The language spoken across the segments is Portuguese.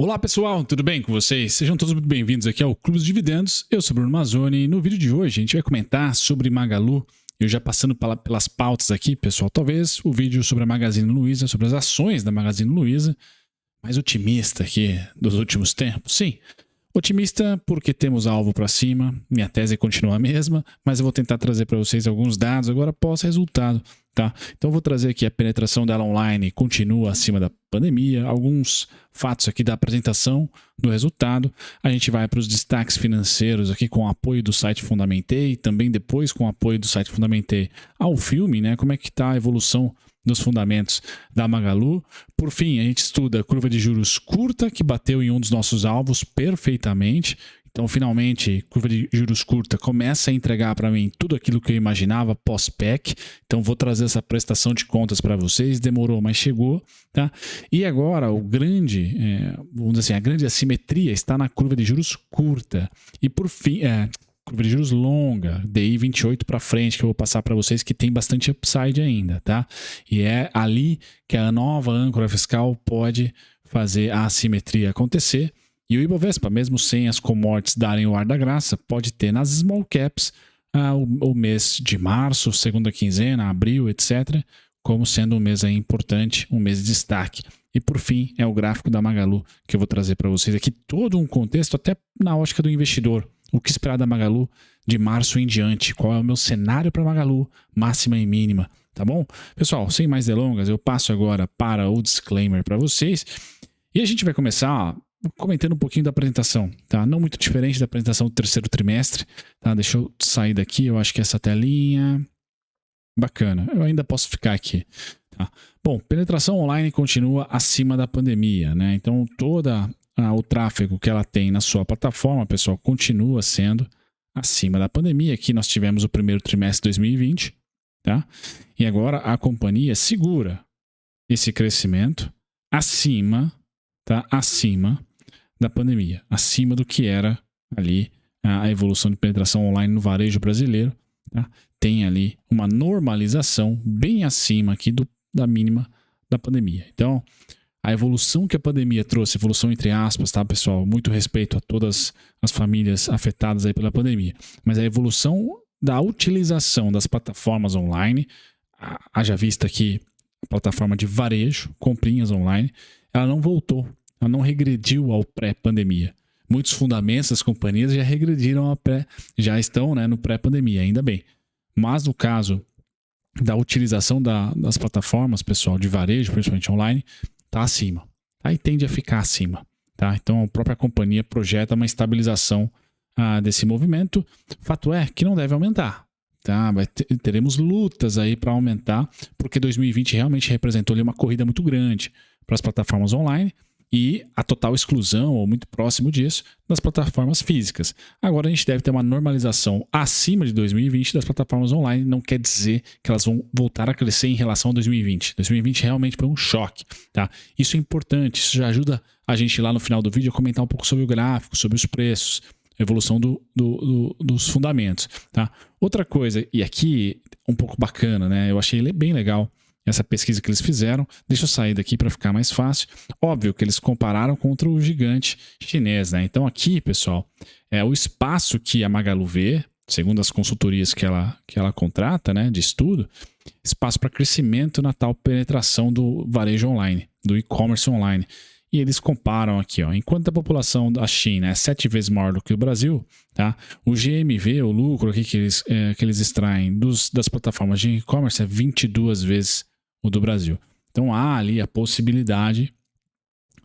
Olá pessoal, tudo bem com vocês? Sejam todos muito bem-vindos aqui ao Clube dos Dividendos. Eu sou Bruno Mazzoni e no vídeo de hoje a gente vai comentar sobre Magalu. Eu já passando pelas pautas aqui, pessoal, talvez o vídeo sobre a Magazine Luiza, sobre as ações da Magazine Luiza, mais otimista aqui dos últimos tempos. Sim, otimista porque temos alvo para cima, minha tese continua a mesma, mas eu vou tentar trazer para vocês alguns dados agora pós-resultado, tá? Então eu vou trazer aqui a penetração dela online continua acima da pandemia, alguns fatos aqui da apresentação do resultado, a gente vai para os destaques financeiros aqui com o apoio do site Fundamentei, também depois com o apoio do site Fundamentei ao filme, né? Como é que está a evolução dos fundamentos da Magalu. Por fim, a gente estuda a curva de juros curta, que bateu em um dos nossos alvos perfeitamente. Então, finalmente, curva de juros curta começa a entregar para mim tudo aquilo que eu imaginava pós-PEC. Então, vou trazer essa prestação de contas para vocês. Demorou, mas chegou, tá? E agora, vamos dizer assim, a grande assimetria está na curva de juros curta. E por fim, curva de juros longa, DI 28 para frente, que eu vou passar para vocês, que tem bastante upside ainda, tá? E é ali que a nova âncora fiscal pode fazer a assimetria acontecer. E o Ibovespa, mesmo sem as commodities darem o ar da graça, pode ter nas small caps o mês de março, segunda quinzena, abril, etc., como sendo um mês aí importante, um mês de destaque. E por fim, é o gráfico da Magalu que eu vou trazer para vocês aqui, todo um contexto até na ótica do investidor. O que esperar da Magalu de março em diante? Qual é o meu cenário para Magalu, máxima e mínima, tá bom? Pessoal, sem mais delongas, eu passo agora para o disclaimer para vocês. E a gente vai começar comentando um pouquinho da apresentação, tá? Não muito diferente da apresentação do terceiro trimestre, tá? Deixa eu sair daqui, eu acho que essa telinha... Bacana, eu ainda posso ficar aqui, tá? Bom, penetração online continua acima da pandemia, né? Então, o tráfego que ela tem na sua plataforma, pessoal, continua sendo acima da pandemia. Aqui nós tivemos o primeiro trimestre de 2020, tá? E agora a companhia segura esse crescimento acima da pandemia, acima do que era ali a evolução de penetração online no varejo brasileiro, tá? Tem ali uma normalização bem acima aqui da mínima da pandemia. Então, a evolução que a pandemia trouxe, evolução entre aspas, tá, pessoal? Muito respeito a todas as famílias afetadas aí pela pandemia. Mas a evolução da utilização das plataformas online, haja vista aqui a plataforma de varejo, comprinhas online, ela não voltou, ela não regrediu ao pré-pandemia. Muitos fundamentos das companhias já regrediram já estão, né, no pré-pandemia, ainda bem. Mas no caso da utilização das plataformas, pessoal, de varejo, principalmente online, está acima, tá? E tende a ficar acima, tá? Então a própria companhia projeta uma estabilização desse movimento. Fato é que não deve aumentar, tá? Teremos lutas aí para aumentar, porque 2020 realmente representou ali uma corrida muito grande para as plataformas online e a total exclusão, ou muito próximo disso, das plataformas físicas. Agora a gente deve ter uma normalização acima de 2020 das plataformas online, não quer dizer que elas vão voltar a crescer em relação a 2020. 2020 realmente foi um choque, tá? Isso é importante, isso já ajuda a gente lá no final do vídeo a comentar um pouco sobre o gráfico, sobre os preços, a evolução dos fundamentos, tá? Outra coisa, e aqui um pouco bacana, né? Eu achei bem legal essa pesquisa que eles fizeram. Deixa eu sair daqui para ficar mais fácil. Óbvio que eles compararam contra o gigante chinês, né? Então aqui, pessoal, é o espaço que a Magalu vê, segundo as consultorias que ela contrata, né, de estudo, espaço para crescimento na tal penetração do varejo online, do e-commerce online. E eles comparam aqui, ó, enquanto a população da China é 7 vezes maior do que o Brasil, tá? O GMV, o lucro aqui que eles extraem das plataformas de e-commerce é 22 vezes o do Brasil. Então há ali a possibilidade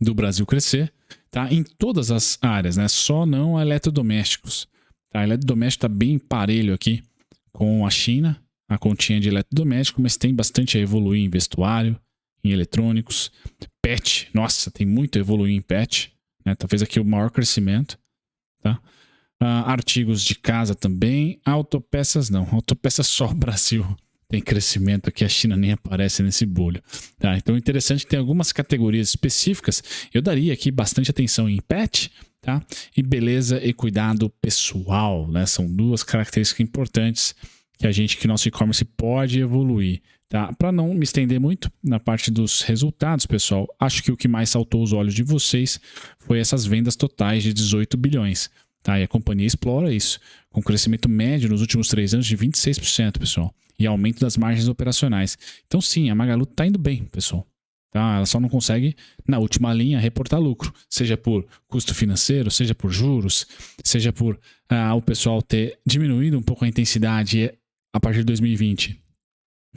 do Brasil crescer, tá? Em todas as áreas, né? Só não eletrodomésticos, tá? Eletrodoméstico está bem parelho aqui com a China, a continha de eletrodoméstico, mas tem bastante a evoluir em vestuário, em eletrônicos, pet, nossa, tem muito a evoluir em pet, né? Talvez aqui o maior crescimento, tá? Artigos de casa também, autopeças não, autopeças só o Brasil tem crescimento, aqui a China nem aparece nesse bolho, tá? Então interessante, tem algumas categorias específicas, eu daria aqui bastante atenção em pet, tá? E beleza e cuidado pessoal, né? São duas características importantes que nosso e-commerce pode evoluir. Tá? Para não me estender muito na parte dos resultados, pessoal, acho que o que mais saltou os olhos de vocês foi essas vendas totais de 18 bilhões. Tá? E a companhia explora isso, com crescimento médio nos últimos 3 anos de 26%, pessoal, e aumento das margens operacionais. Então sim, a Magalu está indo bem, pessoal. Tá? Ela só não consegue, na última linha, reportar lucro, seja por custo financeiro, seja por juros, seja por o pessoal ter diminuído um pouco a intensidade a partir de 2020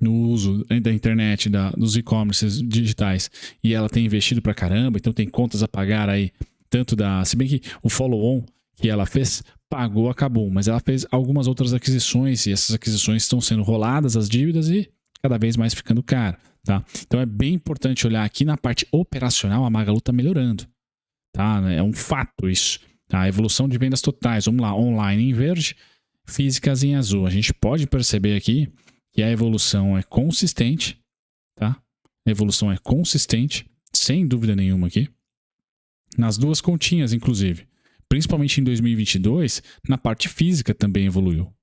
no uso da internet, dos e-commerces digitais, e ela tem investido pra caramba, então tem contas a pagar aí, tanto se bem que o follow-on que ela fez, pagou, acabou, mas ela fez algumas outras aquisições, e essas aquisições estão sendo roladas, as dívidas, e cada vez mais ficando caro, tá? Então é bem importante olhar aqui na parte operacional, a Magalu está melhorando, tá? É um fato isso, tá? A evolução de vendas totais, vamos lá, online em verde, físicas em azul. A gente pode perceber aqui que a evolução é consistente, tá? A evolução é consistente, sem dúvida nenhuma aqui, nas duas continhas, inclusive. Principalmente em 2022, na parte física também evoluiu.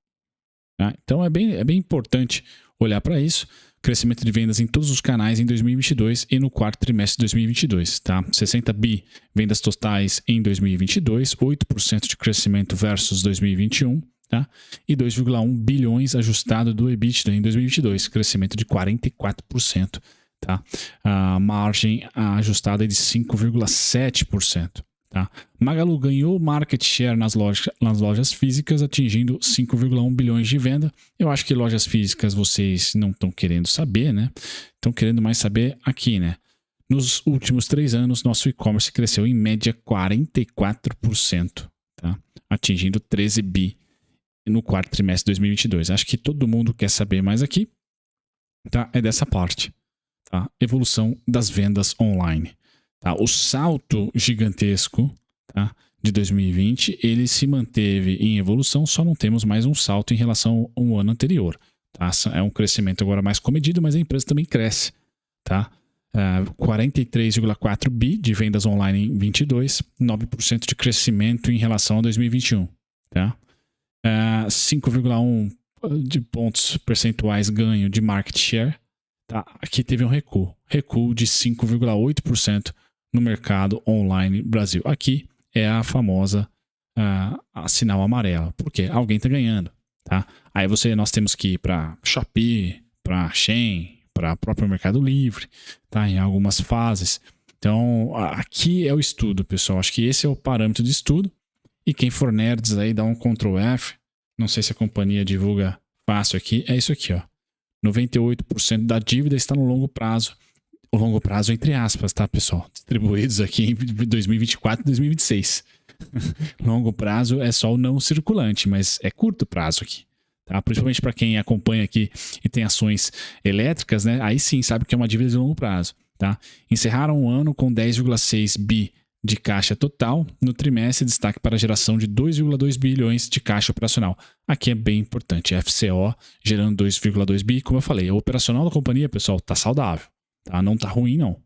Tá? Então é bem importante olhar para isso. Crescimento de vendas em todos os canais em 2022 e no quarto trimestre de 2022. Tá? 60 bi vendas totais em 2022, 8% de crescimento versus 2021. Tá? E 2,1 bilhões ajustado do EBITDA em 2022, crescimento de 44%. Tá? A margem ajustada é de 5,7%. Tá? Magalu ganhou market share nas lojas físicas, atingindo 5,1 bilhões de venda. Eu acho que lojas físicas vocês não estão querendo saber, né? Estão querendo mais saber aqui, né? Nos últimos 3 anos, nosso e-commerce cresceu em média 44%, tá? Atingindo 13 bi no quarto trimestre de 2022. Acho que todo mundo quer saber mais aqui, tá? É dessa parte, tá? Evolução das vendas online. Tá? O salto gigantesco, tá, de 2020, ele se manteve em evolução, só não temos mais um salto em relação ao ano anterior. Tá? É um crescimento agora mais comedido, mas a empresa também cresce. Tá? 43,4 bi de vendas online em 22, 9% de crescimento em relação a 2021. Tá? 5,1 de pontos percentuais ganho de market share. Tá? Aqui teve um recuo de 5,8% no mercado online Brasil. Aqui é a famosa a sinal amarelo. Por quê? Alguém está ganhando. Tá? Aí nós temos que ir para Shopee, para Shein, para o próprio Mercado Livre, tá? Em algumas fases. Então, aqui é o estudo, pessoal. Acho que esse é o parâmetro de estudo. E quem for nerds aí, dá um Ctrl F. Não sei se a companhia divulga fácil aqui. É isso aqui, ó. 98% da dívida está no longo prazo. O longo prazo entre aspas, tá, pessoal? Distribuídos aqui em 2024 e 2026. Longo prazo é só o não circulante, mas é curto prazo aqui. Tá? Principalmente para quem acompanha aqui e tem ações elétricas, né? Aí sim sabe que é uma dívida de longo prazo. Tá? Encerraram o ano com 10,6 bi de caixa total. No trimestre, destaque para a geração de 2,2 bilhões de caixa operacional. Aqui é bem importante. FCO gerando 2,2 bi. Como eu falei, o operacional da companhia, pessoal, está saudável. Tá? Não está ruim, não.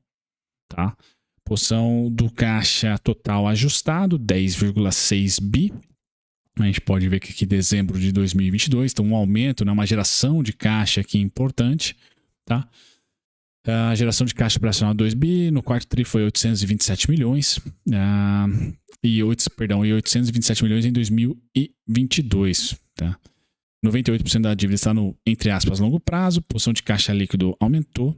Tá? Posição do caixa total ajustado, 10,6 bi. A gente pode ver que aqui dezembro de 2022, então um aumento, né, uma geração de caixa aqui importante. Tá? A geração de caixa operacional 2 bi, no quarto tri foi 827 milhões, e 827 milhões em 2022. Tá? 98% da dívida está no, entre aspas, longo prazo, posição de caixa líquido aumentou.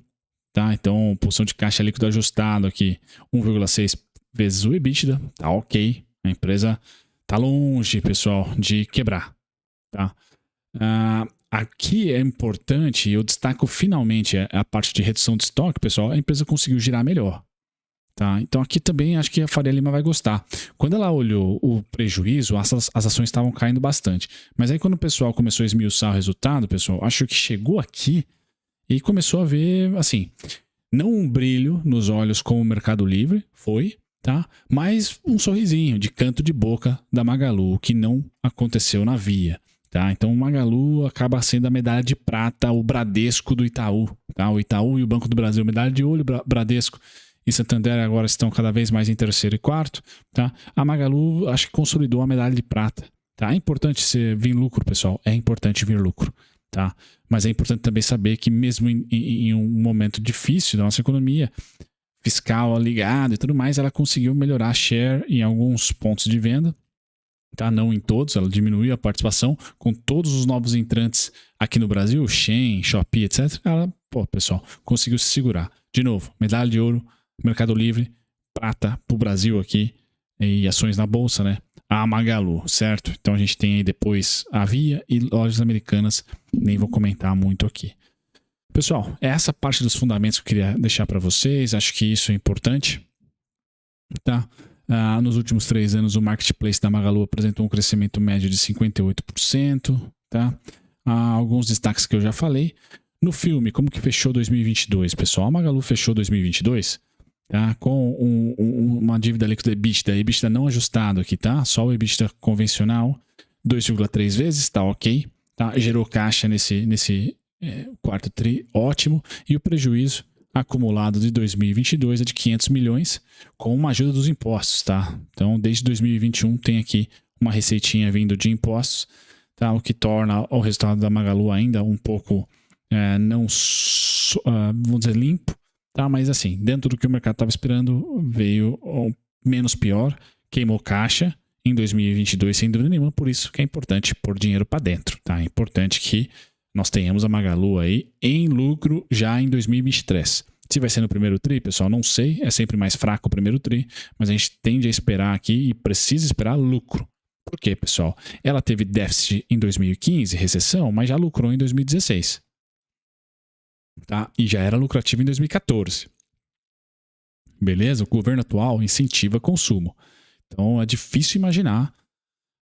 Tá? Então, posição de caixa líquido ajustado aqui, 1,6 vezes o EBITDA, tá ok. A empresa tá longe, pessoal, de quebrar. Tá? Aqui é importante, eu destaco finalmente a parte de redução de estoque, pessoal, a empresa conseguiu girar melhor. Tá? Então aqui também acho que a Faria Lima vai gostar. Quando ela olhou o prejuízo, as ações estavam caindo bastante. Mas aí quando o pessoal começou a esmiuçar o resultado, pessoal, acho que chegou aqui e começou a ver, assim, não um brilho nos olhos como o Mercado Livre, foi, tá? Mas um sorrisinho de canto de boca da Magalu, o que não aconteceu na Via. Tá? Então o Magalu acaba sendo a medalha de prata, o Bradesco do Itaú. Tá? O Itaú e o Banco do Brasil, medalha de ouro, Bradesco e Santander agora estão cada vez mais em terceiro e quarto. Tá? A Magalu acho que consolidou a medalha de prata. Tá? É importante vir lucro, pessoal. É importante vir lucro. tá? Mas é importante também saber que mesmo em um momento difícil da nossa economia, fiscal ligado e tudo mais, ela conseguiu melhorar a share em alguns pontos de venda, tá? Não em todos, ela diminuiu a participação com todos os novos entrantes aqui no Brasil, Shein, Shopee, etc. Ela, pessoal, conseguiu se segurar. De novo, medalha de ouro, Mercado Livre, prata pro Brasil aqui e ações na bolsa, né? A Magalu, certo? Então a gente tem aí depois a Via e lojas americanas, nem vou comentar muito aqui. Pessoal, essa parte dos fundamentos que eu queria deixar para vocês, acho que isso é importante, tá? Nos últimos 3 anos, o marketplace da Magalu apresentou um crescimento médio de 58%, tá? Alguns destaques que eu já falei. No filme, como que fechou 2022, pessoal? A Magalu fechou 2022, tá? Com uma dívida líquida EBITDA não ajustado aqui, tá? Só o EBITDA convencional, 2,3 vezes, tá ok, tá? Gerou caixa nesse quarto tri, ótimo, e o prejuízo acumulado de 2022 é de 500 milhões, com uma ajuda dos impostos, tá? Então, desde 2021 tem aqui uma receitinha vindo de impostos, tá? O que torna o resultado da Magalu ainda um pouco, vamos dizer, limpo, tá? Mas assim, dentro do que o mercado estava esperando, veio menos pior, queimou caixa em 2022, sem dúvida nenhuma, por isso que é importante pôr dinheiro para dentro, tá? É importante que nós tenhamos a Magalu aí em lucro já em 2023. Se vai ser no primeiro tri, pessoal, não sei. É sempre mais fraco o primeiro tri, mas a gente tende a esperar aqui e precisa esperar lucro. Por quê, pessoal? Ela teve déficit em 2015, recessão, mas já lucrou em 2016. Tá? E já era lucrativo em 2014. Beleza? O governo atual incentiva consumo. Então é difícil imaginar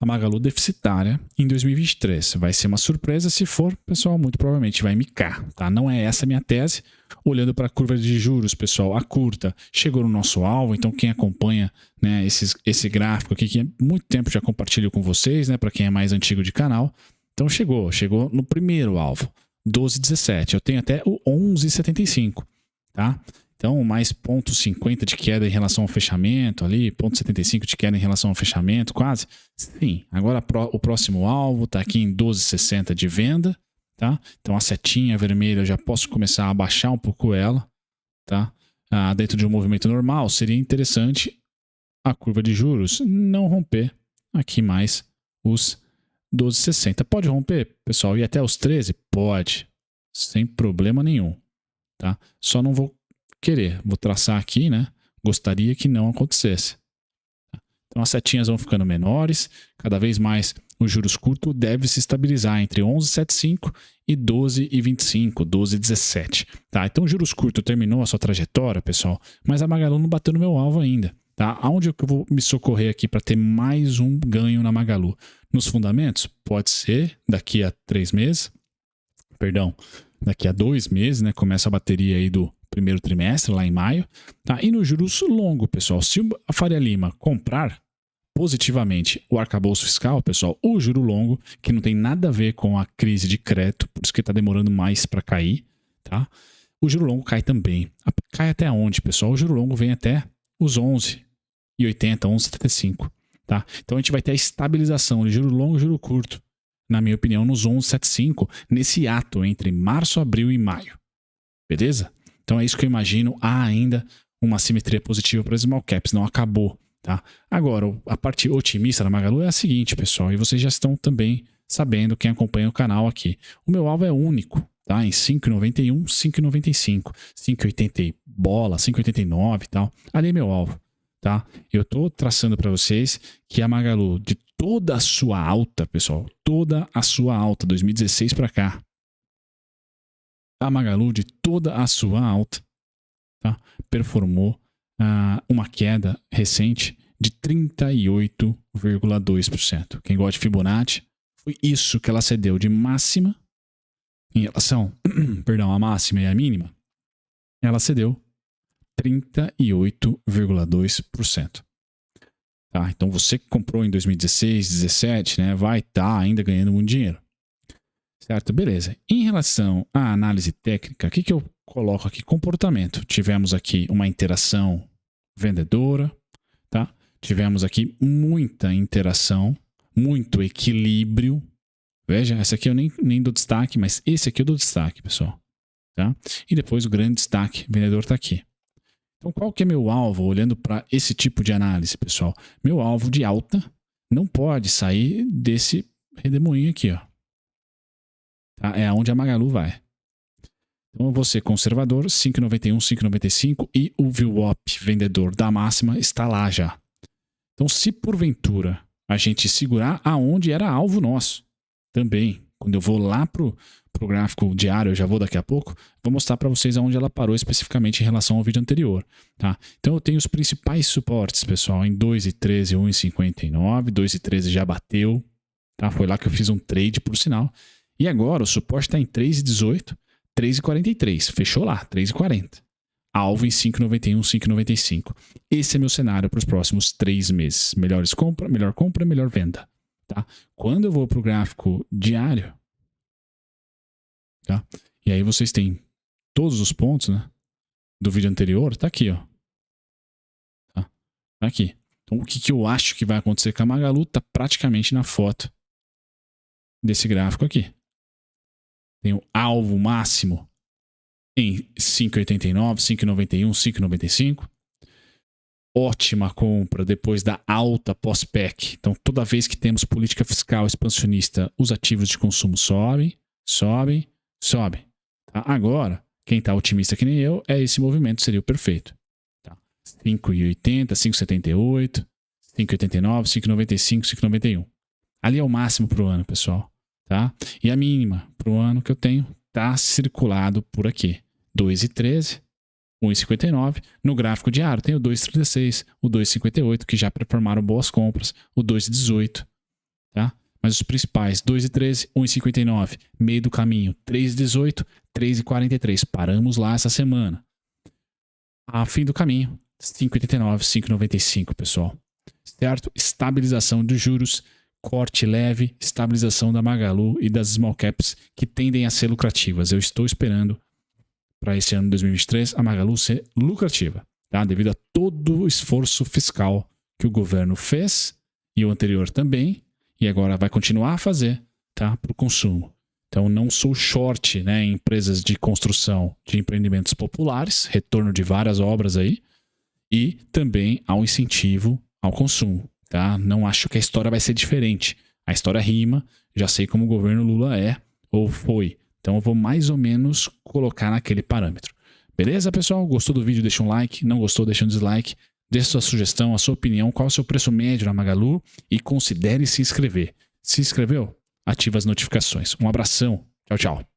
a Magalu deficitária em 2023. Vai ser uma surpresa, se for, pessoal, muito provavelmente vai micar, tá? Não é essa a minha tese. Olhando para a curva de juros, pessoal, a curta chegou no nosso alvo, então quem acompanha, né, esse gráfico aqui, que há muito tempo já compartilho com vocês, né, para quem é mais antigo de canal, então chegou no primeiro alvo, 12,17. Eu tenho até o 11,75, tá? Então, mais 0,50 de queda em relação ao fechamento ali, 0,75 de queda em relação ao fechamento, quase. Sim, agora o próximo alvo está aqui em 12,60 de venda, tá? Então, a setinha vermelha eu já posso começar a abaixar um pouco ela, tá? Dentro de um movimento normal, seria interessante a curva de juros não romper aqui mais os 12,60. Pode romper, pessoal, e até os 13? Pode, sem problema nenhum, tá? Só não vou vou traçar aqui, né? Gostaria que não acontecesse. Então as setinhas vão ficando menores, cada vez mais os juros curtos devem se estabilizar entre 11,75 e 12,25, 12,17. Tá? Então os juros curtos terminou a sua trajetória, pessoal, mas a Magalu não bateu no meu alvo ainda. Tá? Aonde eu vou me socorrer aqui para ter mais um ganho na Magalu? Nos fundamentos? Pode ser daqui a 3 meses, daqui a 2 meses, né? Começa a bateria aí do primeiro trimestre, lá em maio, tá? E no juros longo, pessoal, se a Faria Lima comprar positivamente o arcabouço fiscal, pessoal, o juro longo, que não tem nada a ver com a crise de crédito, por isso que está demorando mais para cair, tá? O juro longo cai também. Cai até onde, pessoal? O juro longo vem até os 11,80, 11,75, tá? Então a gente vai ter a estabilização de juro longo e juro curto, na minha opinião, nos 11,75, nesse ato entre março, abril e maio. Beleza? Então é isso que eu imagino. Há ainda uma simetria positiva para os small caps, não acabou, tá? Agora, a parte otimista da Magalu é a seguinte, pessoal, e vocês já estão também sabendo, quem acompanha o canal aqui. O meu alvo é único, tá? Em 5,91, 5,95, 5,80 bola, 5,89 e tal. Ali é meu alvo, tá? Eu tô traçando para vocês que a Magalu, de toda a sua alta, pessoal, toda a sua alta, 2016 para cá, a Magalu, de toda a sua alta, tá, performou uma queda recente de 38,2%. Quem gosta de Fibonacci, foi isso que ela cedeu de máxima em relação, à máxima e à mínima, ela cedeu 38,2%. Tá? Então você que comprou em 2016, 2017, né, vai estar ainda ganhando muito dinheiro. Certo? Beleza. Em relação à análise técnica, o que eu coloco aqui? Comportamento. Tivemos aqui uma interação vendedora, tá? Tivemos aqui muita interação, muito equilíbrio Veja, essa aqui eu nem dou destaque, mas esse aqui eu dou destaque, pessoal. Tá? E depois o grande destaque, o vendedor está aqui. Então, qual que é meu alvo olhando para esse tipo de análise, pessoal? Meu alvo de alta não pode sair desse redemoinho aqui, ó. Tá? É aonde a Magalu vai. Então, eu vou ser conservador, 5,91, 5,95 e o VWAP vendedor da máxima está lá já. Então, se porventura a gente segurar aonde era alvo nosso, também, quando eu vou lá pro gráfico diário, eu já vou daqui a pouco, vou mostrar para vocês aonde ela parou especificamente em relação ao vídeo anterior. Tá? Então, eu tenho os principais suportes, pessoal, em 2,13, 1,59, 2,13 já bateu, tá? Foi lá que eu fiz um trade, por sinal. E agora o suporte está em 3,18, 3,43. Fechou lá, 3,40. Alvo em 5,91, 5,95. Esse é meu cenário para os próximos 3 meses. Melhor compra, melhor venda. Tá? Quando eu vou para o gráfico diário, tá? E aí vocês têm todos os pontos, né, do vídeo anterior, tá aqui, ó. Tá? Tá aqui. Então o que eu acho que vai acontecer com a Magalu tá praticamente na foto desse gráfico aqui. Tem o alvo máximo em 5,89, 5,91, 5,95. Ótima compra depois da alta pós-PEC. Então, toda vez que temos política fiscal expansionista, os ativos de consumo sobem. Tá? Agora, quem está otimista que nem eu, esse movimento seria o perfeito. Tá? 5,80, 5,78, 5,89, 5,95, 5,91. Ali é o máximo para o ano, pessoal. Tá? E a mínima para o ano que eu tenho está circulado por aqui. 2,13, 1,59. No gráfico diário tem o 2,36, o 2,58, que já performaram boas compras, o 2,18. Tá? Mas os principais, 2,13, 1,59. Meio do caminho, 3,18, 3,43. Paramos lá essa semana. A fim do caminho, 5,89, 5,95, pessoal. Certo? Estabilização dos juros, corte leve, estabilização da Magalu e das small caps que tendem a ser lucrativas. Eu estou esperando para esse ano de 2023 a Magalu ser lucrativa, tá? Devido a todo o esforço fiscal que o governo fez e o anterior também, e agora vai continuar a fazer, tá? Para o consumo. Então não sou short, né, em empresas de construção de empreendimentos populares, retorno de várias obras aí, e também ao incentivo ao consumo. Tá? Não acho que a história vai ser diferente. A história rima, já sei como o governo Lula é ou foi. Então eu vou mais ou menos colocar naquele parâmetro. Beleza, pessoal? Gostou do vídeo? Deixa um like. Não gostou? Deixa um dislike. Deixe sua sugestão, a sua opinião, qual é o seu preço médio na Magalu e considere se inscrever. Se inscreveu? Ativa as notificações. Um abração. Tchau, tchau.